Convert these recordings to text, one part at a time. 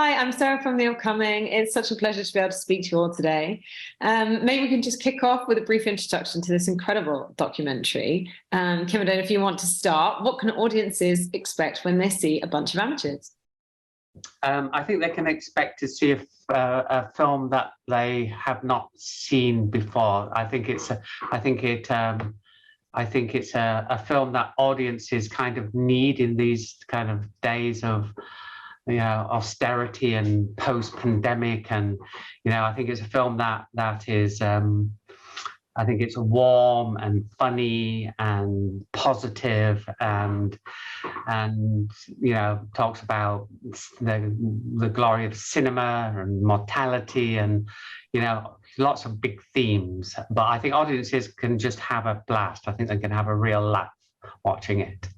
Hi, I'm Sarah from The Upcoming. It's such a pleasure to be able to speak to you all today. Maybe we can just kick off with a brief introduction to this incredible documentary. Kim, I don't know if you want to start. What can audiences expect when they see a bunch of amateurs? I think they can expect to see a film that they have not seen before. I think it's a film that audiences kind of need in these kind of days of austerity and post-pandemic, and I think it's a film that is I think it's warm and funny and positive, and talks about the glory of cinema and mortality, and lots of big themes. But I think audiences can just have a blast. I think they can have a real laugh watching it.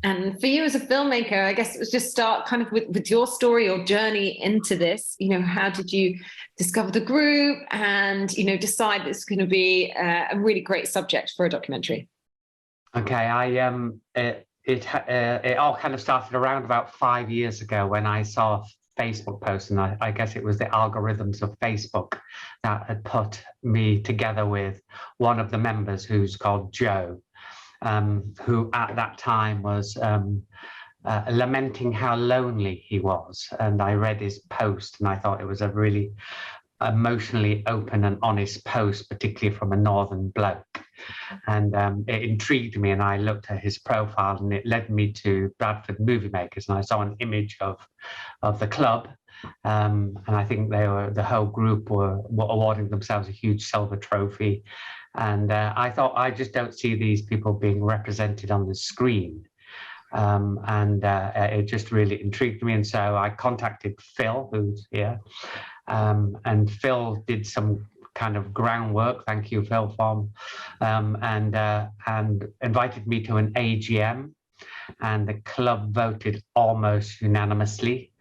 And for you as a filmmaker, I guess it was just start kind of with your story or journey into this. How did you discover the group and, decide this is going to be a really great subject for a documentary? Okay, it all kind of started around about 5 years ago when I saw a Facebook post, and I guess it was the algorithms of Facebook that had put me together with one of the members, who's called Joe. Who at that time was lamenting how lonely he was. And I read his post and I thought it was a really emotionally open and honest post, particularly from a northern bloke. And it intrigued me, and I looked at his profile, and it led me to Bradford Movie Makers, and I saw an image of the club. And I think the whole group were awarding themselves a huge silver trophy. And I thought, I just don't see these people being represented on the screen. It just really intrigued me. And so I contacted Phil, who's here. And Phil did some kind of groundwork. Thank you, Phil, and invited me to an AGM. And the club voted almost unanimously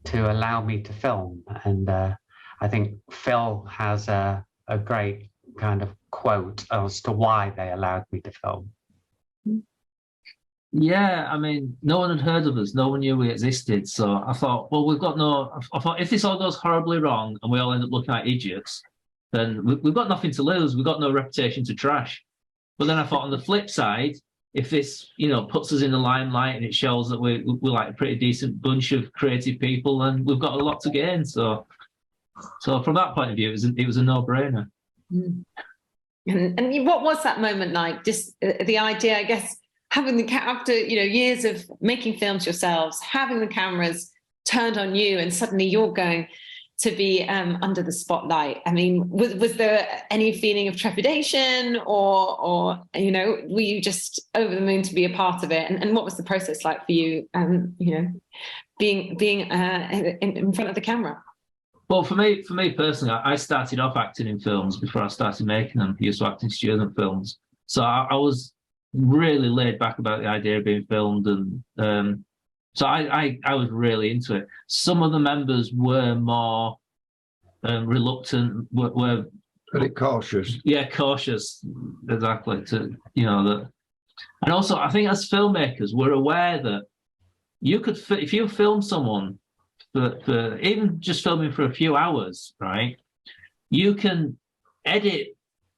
to allow me to film. And I think Phil has a great kind of quote as to why they allowed me to film. Yeah, I mean, no one had heard of us, no one knew we existed. So I thought, well, I thought if this all goes horribly wrong and we all end up looking like idiots, then we've got nothing to lose. We've got no reputation to trash. But then I thought, on the flip side, if this, puts us in the limelight and it shows that we're like a pretty decent bunch of creative people, and we've got a lot to gain. So from that point of view, it was a no-brainer. Mm. And what was that moment like? Just the idea, I guess, having after years of making films yourselves, having the cameras turned on you, and suddenly you're going to be under the spotlight. I mean, was there any feeling of trepidation, or were you just over the moon to be a part of it? And what was the process like for you? Being in front of the camera. Well, for me personally, I started off acting in films before I started making them. I used to act in student films, so I was really laid back about the idea of being filmed, and so I was really into it. Some of the members were more reluctant, were a bit cautious. Yeah, cautious, exactly. To that, and also I think as filmmakers, we're aware that you could, if you film someone for even just filming for a few hours, right? You can edit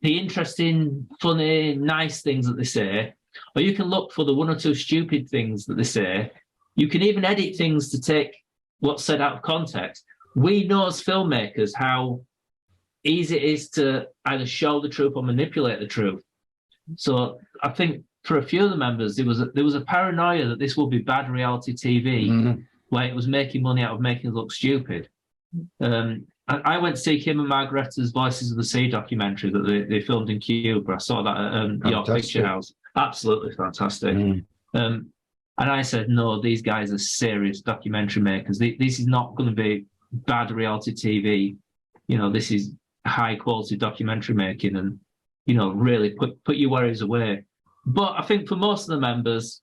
the interesting, funny, nice things that they say, or you can look for the one or two stupid things that they say. You can even edit things to take what's said out of context. We know as filmmakers how easy it is to either show the truth or manipulate the truth. So I think for a few of the members, there was a paranoia that this would be bad reality TV, where it was making money out of making us look stupid. I went to see Kim and Margaretta's Voices of the Sea documentary that they filmed in Cuba. I saw that at York Picture House. Absolutely fantastic. And I said, no, these guys are serious documentary makers. This is not going to be bad reality TV. This is high quality documentary making, and, really put your worries away. But I think for most of the members,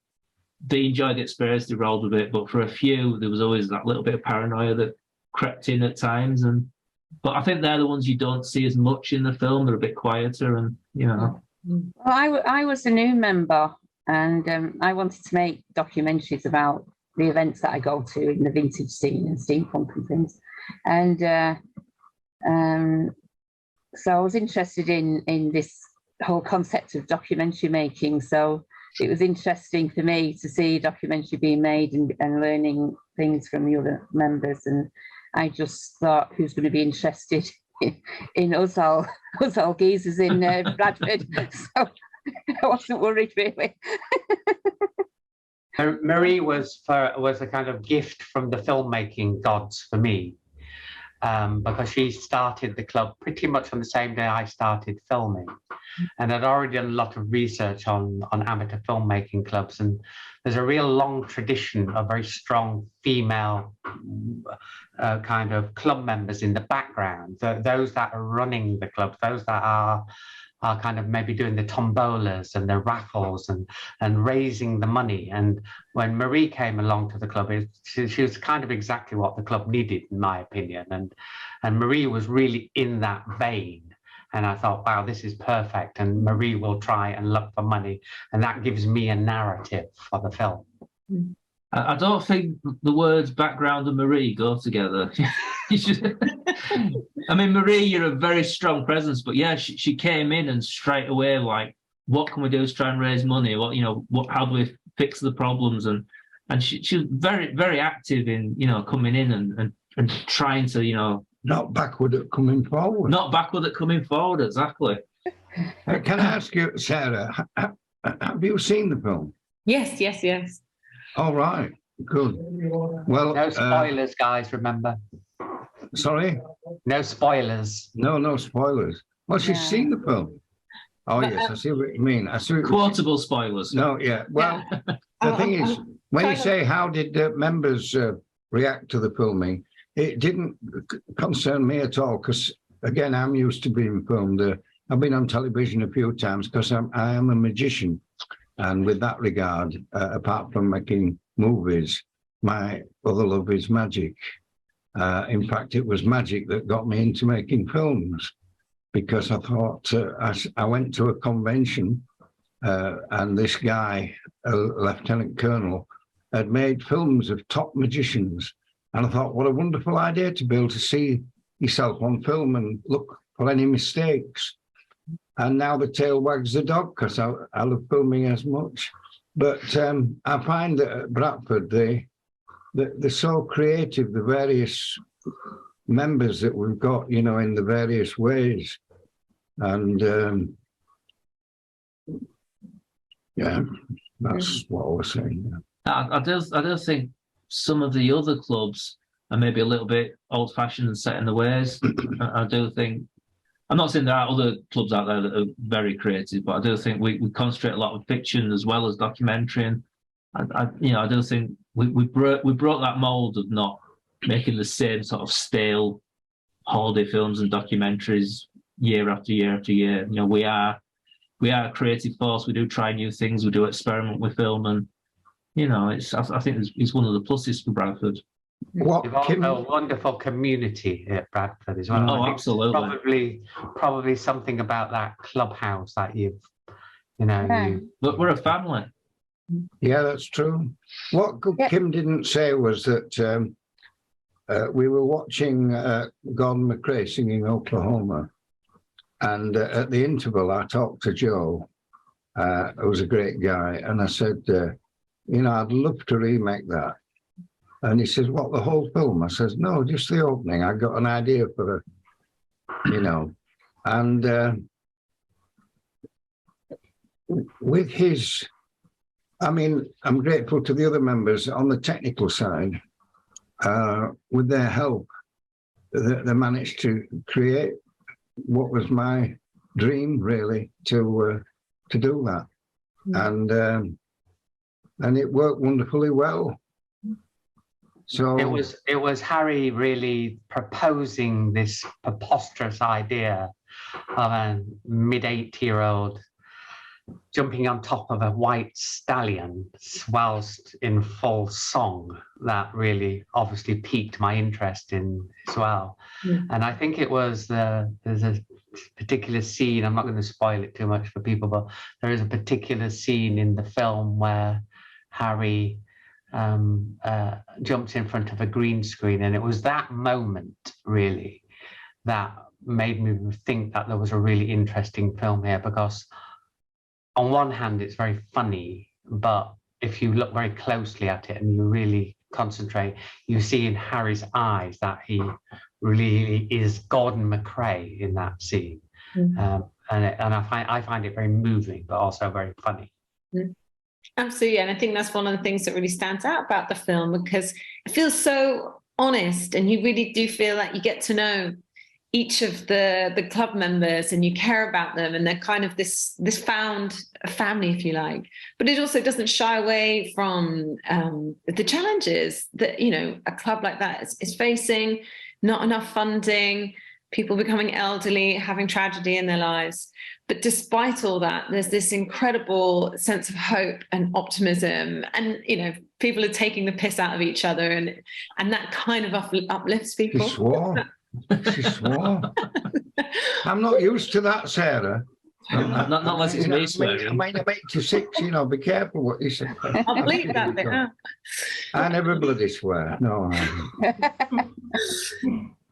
they enjoyed the experience, they rolled with it. But for a few, there was always that little bit of paranoia that crept in at times. But I think they're the ones you don't see as much in the film. They're a bit quieter, and Well, I was a new member, and I wanted to make documentaries about the events that I go to in the vintage scene and steampunk and things. And so I was interested in this whole concept of documentary making. So it was interesting for me to see a documentary being made and learning things from the other members. And I just thought, who's going to be interested in us all geezers in Bradford? So I wasn't worried really. Marie was a kind of gift from the filmmaking gods for me, because she started the club pretty much on the same day I started filming, and I'd already done a lot of research on amateur filmmaking clubs, and there's a real long tradition of very strong female kind of club members in the background, those that are running the clubs, those that are kind of maybe doing the tombolas and the raffles and raising the money. And when Marie came along to the club, she was kind of exactly what the club needed, in my opinion. And Marie was really in that vein. And I thought, wow, this is perfect. And Marie will try and look for money. And that gives me a narrative for the film. I don't think the words background and Marie go together. I mean, Marie, you're a very strong presence, but yeah, she came in and straight away, like, what can we do to try and raise money? How do we fix the problems? And she was very, very active in, coming in and trying to, not backward at coming forward. Not backward at coming forward, exactly. Can I ask you, Sarah, have you seen the film? Yes. All right, good. Well, no spoilers, guys, remember. Sorry? No spoilers. No spoilers. Well, she's seen the film. Oh, yes, I see what you mean. I see. Quotable spoilers. No, yeah. Well, the thing is, when you say how did the members react to the filming, it didn't concern me at all, because, again, I'm used to being filmed. I've been on television a few times because I am a magician. And with that regard, apart from making movies, my other love is magic. In fact, it was magic that got me into making films, because I thought, I went to a convention and this guy, a lieutenant colonel, had made films of top magicians. And I thought, what a wonderful idea to be able to see yourself on film and look for any mistakes. And now the tail wags the dog, because I love filming as much. But I find that at Bradford, they're so creative, the various members that we've got, in the various ways. And yeah, that's what I was saying. I do think some of the other clubs are maybe a little bit old-fashioned and set in the ways. I do think, I'm not saying there are other clubs out there that are very creative, but I do think we concentrate a lot on fiction as well as documentary. And I do think we broke that mold of not making the same sort of stale holiday films and documentaries year after year after year. We are a creative force. We do try new things. We do experiment with film, and I think it's one of the pluses for Bradford. You've also a wonderful community at Bradford as well. Oh, absolutely. Probably something about that clubhouse that you've. Look, we're a family. Yeah, that's true. What Kim didn't say was that we were watching Gordon McRae singing Oklahoma, and at the interval I talked to Joe, who was a great guy, and I said, I'd love to remake that. And he says, what, the whole film? I says, no, just the opening. I got an idea for and with his, I'm grateful to the other members on the technical side. With their help, they managed to create what was my dream, really, to do that. And it worked wonderfully well. So it was Harry really proposing this preposterous idea of a mid-80-year-old jumping on top of a white stallion whilst in full song that really obviously piqued my interest in as well. And I think it was there's a particular scene, I'm not going to spoil it too much for people, but there is a particular scene in the film where Harry jumped in front of a green screen, and it was that moment really that made me think that there was a really interesting film here, because on one hand it's very funny, but if you look very closely at it and you really concentrate, you see in Harry's eyes that he really is Gordon McRae in that scene. And I find it very moving, but also very funny. Absolutely, and I think that's one of the things that really stands out about the film, because it feels so honest, and you really do feel like you get to know each of the club members, and you care about them, and they're kind of this found family, if you like. But it also doesn't shy away from the challenges that, you know, a club like that is facing. Not enough funding, people becoming elderly, having tragedy in their lives. But despite all that, there's this incredible sense of hope and optimism, and, you know, people are taking the piss out of each other, and that kind of uplifts people. She swore. She swore. I'm not used to that, Sarah. Not unless it's me swearing. I'm 86, you know, be careful what you say. I'll bleep that bit out. I never bloody swear. No, I haven't.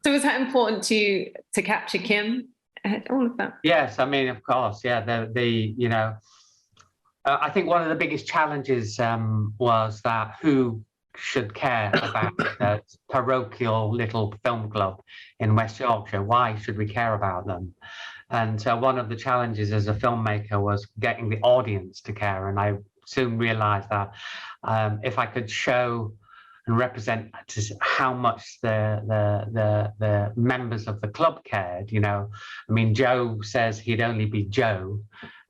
So was that important to capture Kim? All of that? Yes, I mean, of course, yeah. You know, I think one of the biggest challenges was that who should care about the parochial little film club in West Yorkshire? Why should we care about them? And so one of the challenges as a filmmaker was getting the audience to care. And I soon realized that if I could show and represent how much the members of the club cared, you know. I mean, Joe says he'd only be Joe,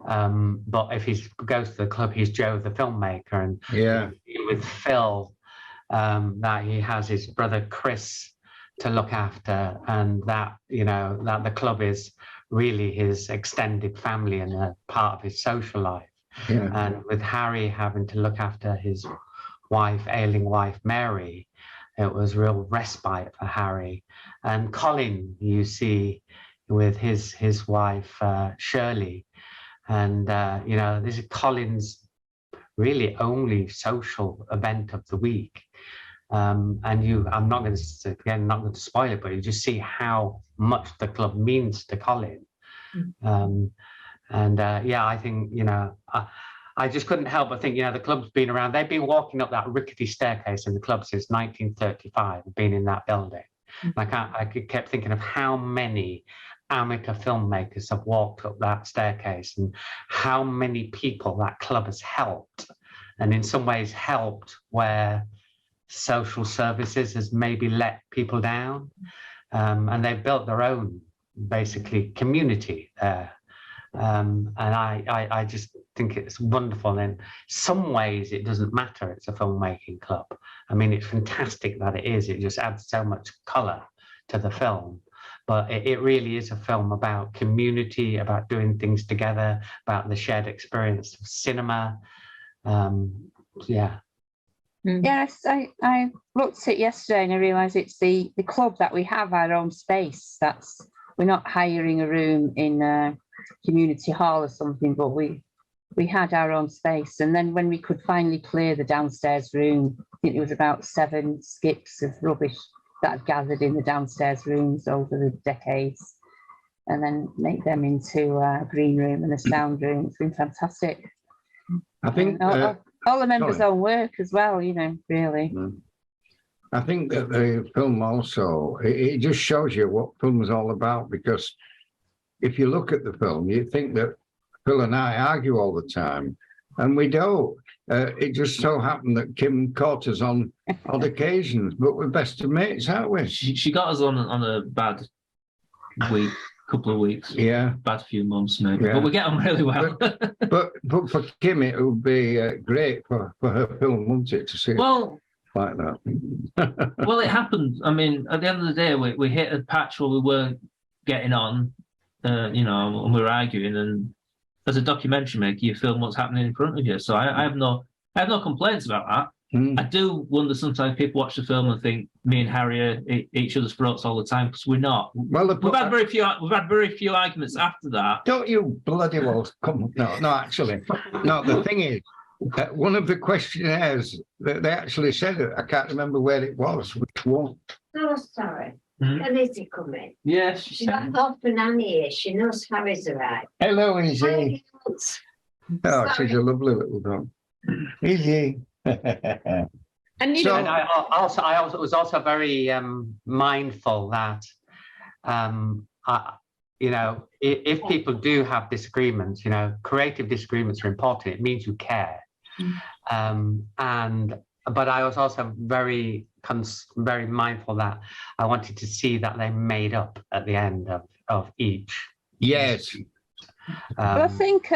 but if he goes to the club, he's Joe the filmmaker. And yeah, with Phil, that he has his brother Chris to look after, and that, you know, that the club is really his extended family and a part of his social life. Yeah. And with Harry having to look after his ailing wife Mary, it was real respite for Harry. And Colin, you see, with his wife Shirley, and you know, this is Colin's really only social event of the week. And I'm not going to spoil it, but you just see how much the club means to Colin. Yeah, I think, you know, I just couldn't help but think, you know, the club's been around. They've been walking up that rickety staircase in the club since 1935, been in that building. I kept thinking of how many amateur filmmakers have walked up that staircase, and how many people that club has helped, and in some ways helped where social services has maybe let people down, and they've built their own basically community there. And I just think it's wonderful. In some ways it doesn't matter, it's a filmmaking club. I mean, it's fantastic that it is, it just adds so much color to the film. But it really is a film about community, about doing things together, about the shared experience of cinema. Yeah. Yes, I looked at it yesterday and I realised it's the club that we have our own space. We're not hiring a room in a community hall or something, but we had our own space. And then when we could finally clear the downstairs room, I think it was about 7 skips of rubbish that had gathered in the downstairs rooms over the decades, and then make them into a green room and a sound room. It's been fantastic. I think all the members' own work as well, you know, really. I think that the film also, it just shows you what film is all about, because if you look at the film, you think that Phil and I argue all the time, and we don't. It just so happened that Kim caught us on odd occasions, but we're best of mates, aren't we? She got us on a bad week, couple of weeks. Yeah. Bad few months maybe, yeah. But we get on really well. but for Kim, it would be great for her film, wouldn't it, to see it like that? Well, it happened. I mean, at the end of the day, we hit a patch where we weren't getting on, you know, and we were arguing. And as a documentary maker, you film what's happening in front of you. So I have no complaints about that. I do wonder sometimes people watch the film and think me and Harry are each other's throats all the time, because we're not. Well, we've had very few arguments after that. Don't you bloody well come? No, actually, no. The thing is, one of the questionnaires that they actually said, I can't remember where it was, which one. Oh, sorry. Can Izzy come in? Yes. She's not often Annie here. She knows Harry's arrived. Hello, Izzy. Oh, Sorry. she's a lovely little dog. Izzy. And you So- know, And I also was also very mindful that, you know, if people do have disagreements, you know, creative disagreements are important. It means you care. But I was also very mindful that I wanted to see that they made up at the end of each. Yes. But I think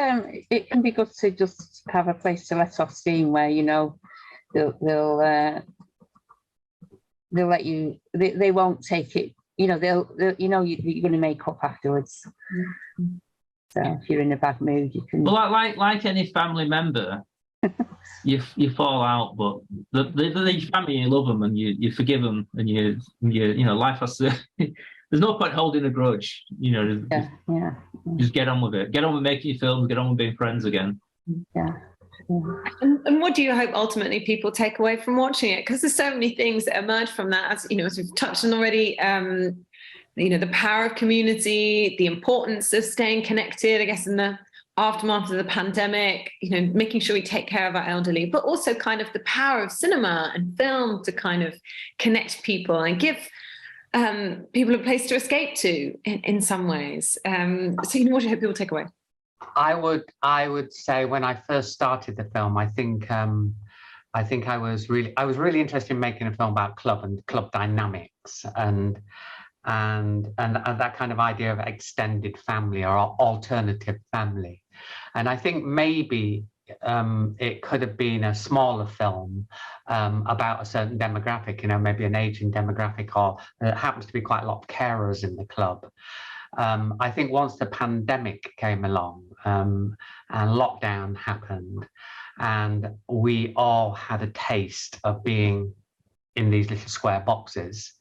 it can be good to just have a place to let off steam where, you know, they'll let you, they won't take it, you know, they'll you know, you're going to make up afterwards. So if you're in a bad mood, you can. Well, like any family member, you fall out, but the family, you love them and you forgive them, and you know, life has to. There's no point holding a grudge, you know. Yeah. Just get on with it. Get on with making your films. Get on with being friends again. Yeah. and what do you hope ultimately people take away from watching it? Because there's so many things that emerge from that, as you know, as we've touched on already. You know, the power of community, the importance of staying connected, I guess, in the aftermath of the pandemic, you know, making sure we take care of our elderly, but also kind of the power of cinema and film to kind of connect people and give people a place to escape to in some ways. So, you know, what do you hope people take away? I would say when I first started the film, I think I was really interested in making a film about club and club dynamics and that kind of idea of extended family or alternative family. And I think maybe it could have been a smaller film about a certain demographic, you know, maybe an aging demographic, or it happens to be quite a lot of carers in the club. I think once the pandemic came along and lockdown happened, and we all had a taste of being in these little square boxes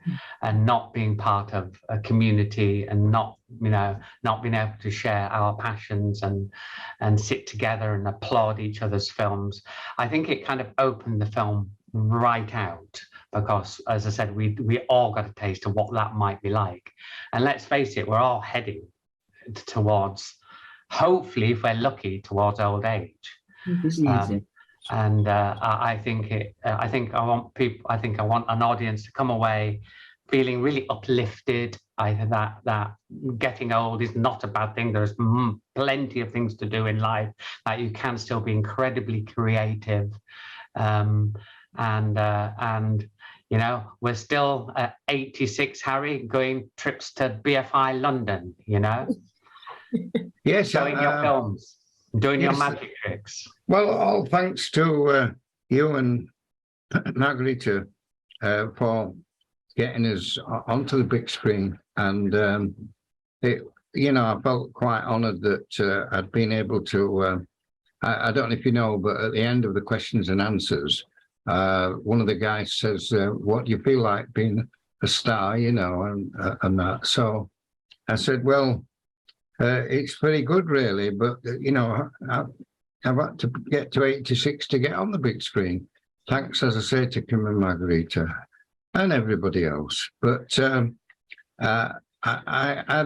and not being part of a community and not being able to share our passions and sit together and applaud each other's films. I think it kind of opened the film right out, because, as I said, we all got a taste of what that might be like. And let's face it, we're all heading towards, hopefully, if we're lucky, towards old age. And I think I want an audience to come away feeling really uplifted. I think that getting old is not a bad thing. There's plenty of things to do in life, that you can still be incredibly creative, and you know, we're still at 86, Harry, going trips to BFI London. You know, Yes. showing your films, doing your yes. magic tricks. Well, all thanks to you and Margarita for getting us onto the big screen. And, you know, I felt quite honoured that I'd been able to, I don't know if you know, but at the end of the questions and answers, one of the guys says, what do you feel like being a star, you know, and that. So I said, well, it's very good, really, but, you know, I've had to get to 86 to get on the big screen. Thanks, as I say, to Kim and Margarita and everybody else. But I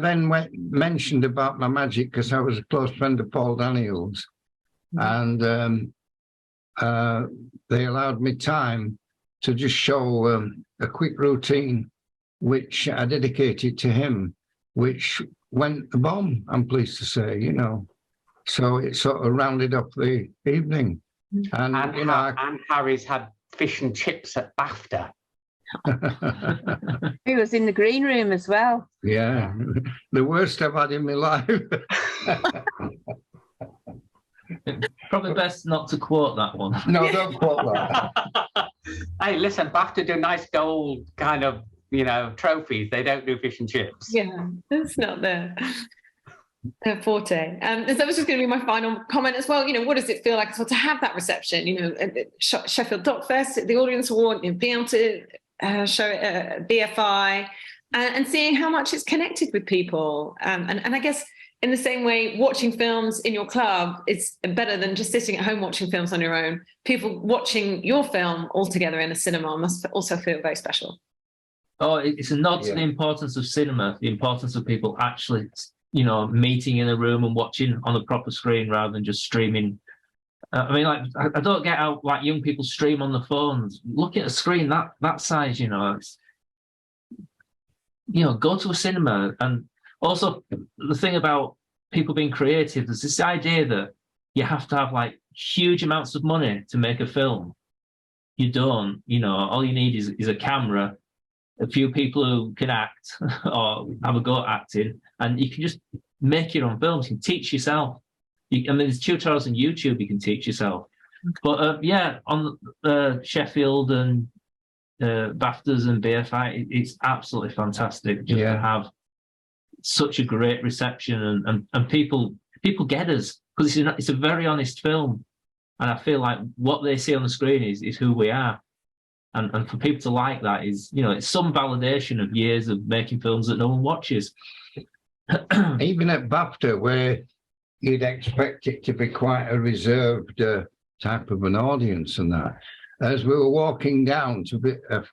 then mentioned about my magic, because I was a close friend of Paul Daniels, and they allowed me time to just show a quick routine, which I dedicated to him, which went a bomb, I'm pleased to say, you know. So it sort of rounded up the evening. And you know, and Harry's had fish and chips at BAFTA. He was in the green room as well. Yeah, the worst I've had in my life. Probably best not to quote that one. No, don't quote that. Hey, listen, BAFTA do nice gold kind of, you know, trophies. They don't do fish and chips. Yeah, that's not their forte. And that was just going to be my final comment as well. You know, what does it feel like to have that reception? You know, at Sheffield Doc Fest, the Audience Award, you know, being able to show it at BFI, and seeing how much it's connected with people. And I guess in the same way, watching films in your club is better than just sitting at home watching films on your own. People watching your film all together in a cinema must also feel very special. Oh, it's a nod to the importance of cinema, the importance of people actually, you know, meeting in a room and watching on a proper screen rather than just streaming. I mean, like, I don't get how like young people stream on the phones. Look at a screen that size, you know. It's, you know, go to a cinema. And also the thing about people being creative, there's this idea that you have to have like huge amounts of money to make a film. You don't, you know, all you need is a camera, a few people who can act or have a go at acting, and you can just make your own films. You can teach yourself. I mean, there's tutorials on YouTube you can teach yourself. But yeah, on Sheffield and BAFTAs and BFI, it's absolutely fantastic just to have such a great reception, and people get us because it's a very honest film, and I feel like what they see on the screen is who we are. And for people to like that is, you know, it's some validation of years of making films that no one watches. Even at BAFTA, where you'd expect it to be quite a reserved type of an audience and that, as we were walking down to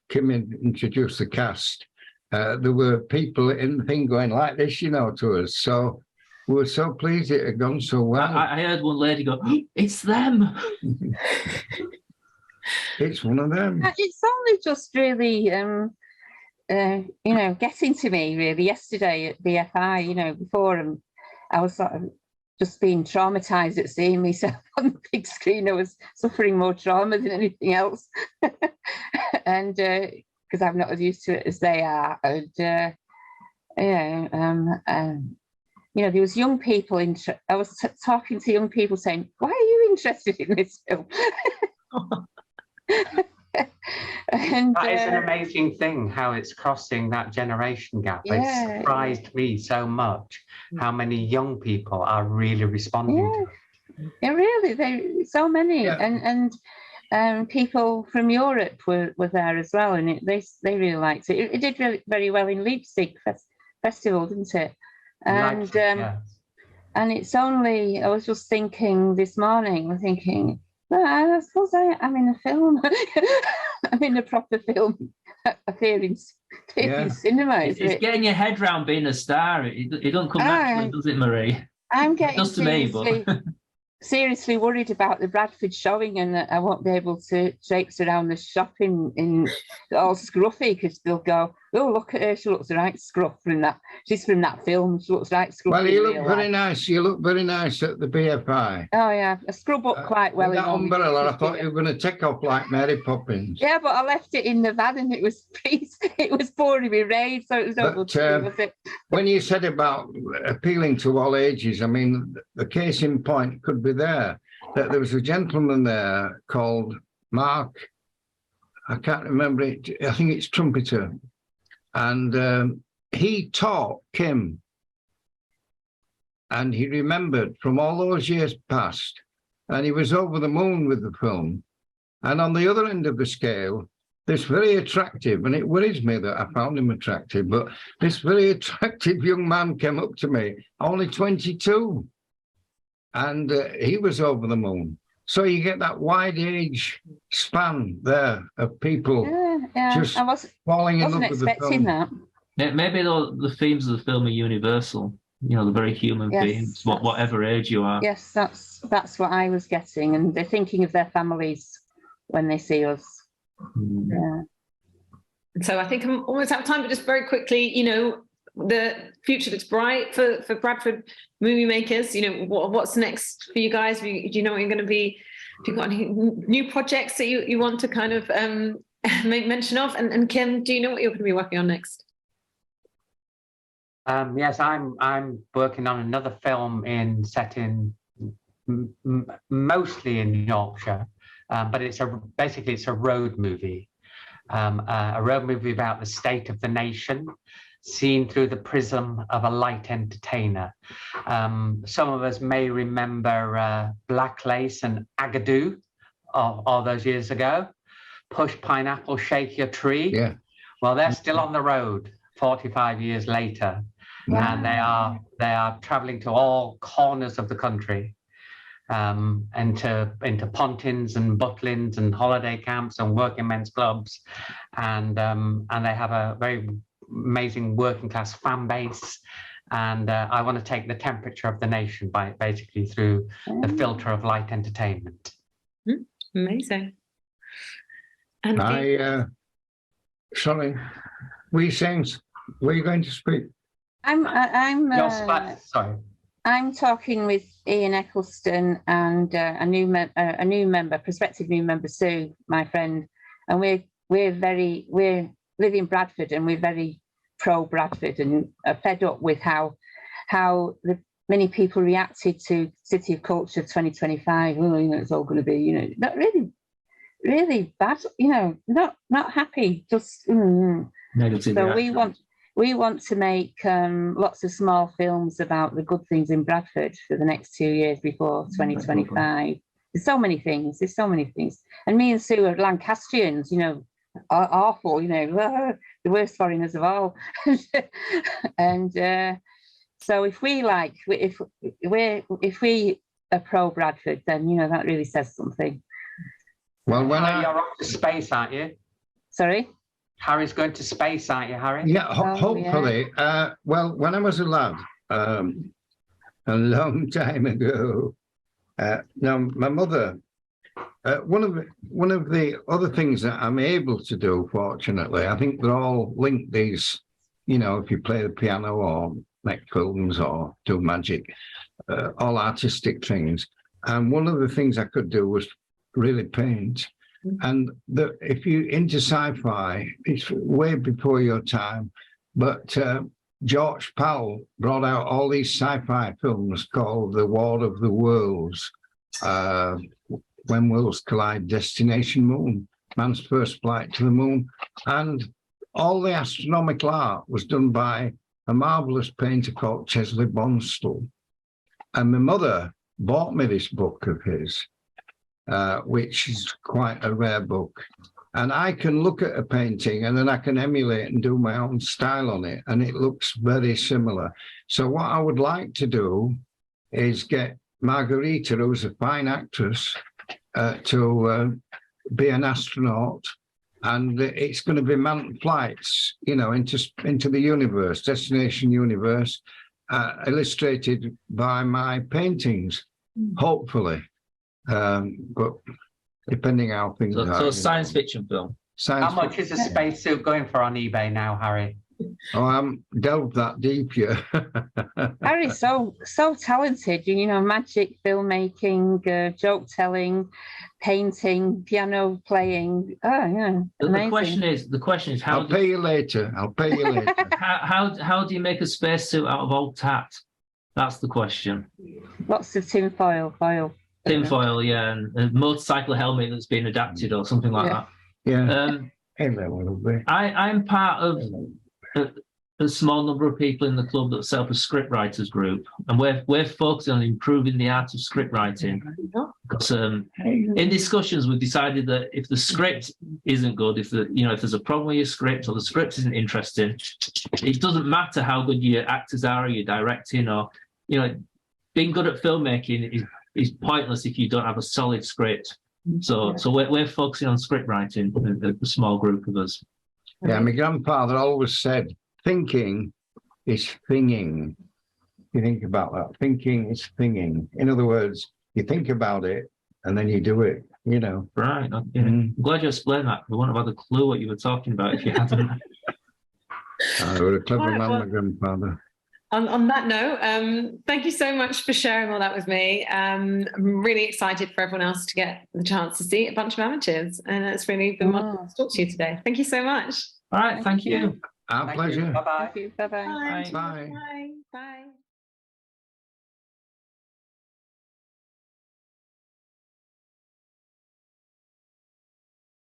Kim introduced the cast, there were people in the thing going like this, you know, to us. So we were so pleased it had gone so well. I heard one lady go, oh, "It's them." It's one of them. It's only just really, you know, getting to me really yesterday at BFI. You know, before I was sort of just being traumatized at seeing myself on the big screen. I was suffering more trauma than anything else, and because I'm not as used to it as they are. And you know, there was young people. I was talking to young people saying, "Why are you interested in this film?" And that is an amazing thing, how it's crossing that generation gap. It's surprised me so much how many young people are really responding to it. Yeah, really, so many. And people from Europe were there as well, and they really liked it. It did really very well in Leipzig Festival, didn't it? And and it's only, I was just thinking this morning, well, I suppose I'm in a film. I'm in a proper film appearing in cinema. It's getting your head round being a star. It don't come naturally, does it, Marie? I'm getting seriously worried about the Bradford showing, and that I won't be able to traipse around the shop in all scruffy, because they'll go, "Oh, look at her, she looks right scruff from that. She's from that film, she looks right scruffy." Well, you look very nice. You look very nice at the BFI. Oh yeah, I scrub up quite well. That umbrella, I thought you were going to take off like Mary Poppins. Yeah, but I left it in the van, and it was pouring with rain, so it was no good to do, was it? When you said about appealing to all ages, I mean, the case in point could be there, that there was a gentleman there called Mark, I can't remember it, I think it's trumpeter, and he taught Kim, and he remembered from all those years past, and he was over the moon with the film. And on the other end of the scale, this very attractive, and it worries me that I found him attractive, but this very attractive young man came up to me, only 22, and he was over the moon. So you get that wide age span there of people just falling in love with the film. That. Maybe the themes of the film are universal. You know, the very human themes, whatever age you are. Yes, that's what I was getting, and they're thinking of their families when they see us. Yeah. So I think I'm almost out of time, but just very quickly, you know, the future looks bright for Bradford Movie Makers. You know, what's next for you guys? Do you know what you're going to be? Have you got any new projects that you want to kind of make mention of? And Kim, do you know what you're going to be working on next? Yes, I'm working on another film set in mostly in Yorkshire, but basically it's a road movie. A road movie about the state of the nation, seen through the prism of a light entertainer. Some of us may remember Black Lace and Agadoo all those years ago. Push Pineapple, Shake Your Tree. Yeah. Well, they're still on the road 45 years later. and they are traveling to all corners of the country, into pontins and butlins and holiday camps and working men's clubs, and they have a very amazing working class fan base. And I want to take the temperature of the nation by basically through the filter of light entertainment. Amazing. And sorry, were you going to speak? Sorry. I'm talking with Ian Eccleston and a new member, prospective new member, Sue, my friend, and we live in Bradford, and we're very pro Bradford, and are fed up with how many people reacted to City of Culture 2025. Well, you know, it's all going to be, not really bad, not happy, just negative. So we want to make lots of small films about the good things in Bradford for the next 2 years before 2025. There's so many things. And me and Sue are Lancastrians, are awful, the worst foreigners of all. And so if we are pro Bradford, then that really says something. Well, you're off to space, aren't you? Sorry? Harry's going to space, aren't you, Harry? Yeah, hopefully. Yeah. Well, when I was a lad, a long time ago, now my mother, one of the other things that I'm able to do, fortunately, I think they're all linked, these, if you play the piano or make films or do magic, all artistic things. And one of the things I could do was really paint. And if you're into sci-fi, it's way before your time, but George Powell brought out all these sci-fi films called The War of the Worlds, When Worlds Collide, Destination Moon, Man's First Flight to the Moon, and all the astronomical art was done by a marvellous painter called Chesley Bonstall. And my mother bought me this book of his, which is quite a rare book. And I can look at a painting and then I can emulate and do my own style on it, and it looks very similar. So what I would like to do is get Margarita, who's a fine actress, to be an astronaut, and it's going to be manned flights, into the universe, destination universe, illustrated by my paintings, hopefully. But depending how things are. So a science fiction film. How much is a spacesuit going for on eBay now, Harry? Oh, I'm delved that deep, yeah. Harry's so talented, magic, filmmaking, joke telling, painting, piano playing. Oh, yeah. The question is how. I'll pay you later. How do you make a spacesuit out of old tat? That's the question. Lots of tinfoil. Tinfoil, yeah, and a motorcycle helmet that's been adapted or something like that. Yeah. I'm part of a small number of people in the club that set up a script writers group, and we're focusing on improving the art of script writing. Because in discussions, we've decided that if the script isn't good, if there's a problem with your script or the script isn't interesting, it doesn't matter how good your actors are or your directing, or being good at filmmaking is pointless if you don't have a solid script. So we're focusing on script writing, a small group of us. Yeah, my grandfather always said, thinking is thinging. You think about that. Thinking is thinging. In other words, you think about it and then you do it, Right. Okay. I'm glad you explained that. We wouldn't have had a clue what you were talking about if you hadn't. I was a clever man, my grandfather. On that note, thank you so much for sharing all that with me. I'm really excited for everyone else to get the chance to see A Bunch of Amateurs, and it's really been wonderful to talk to you today. Thank you so much. All right, thank you. Our pleasure. Bye-bye. Thank you. Bye-bye. Bye. Bye. Bye. Bye.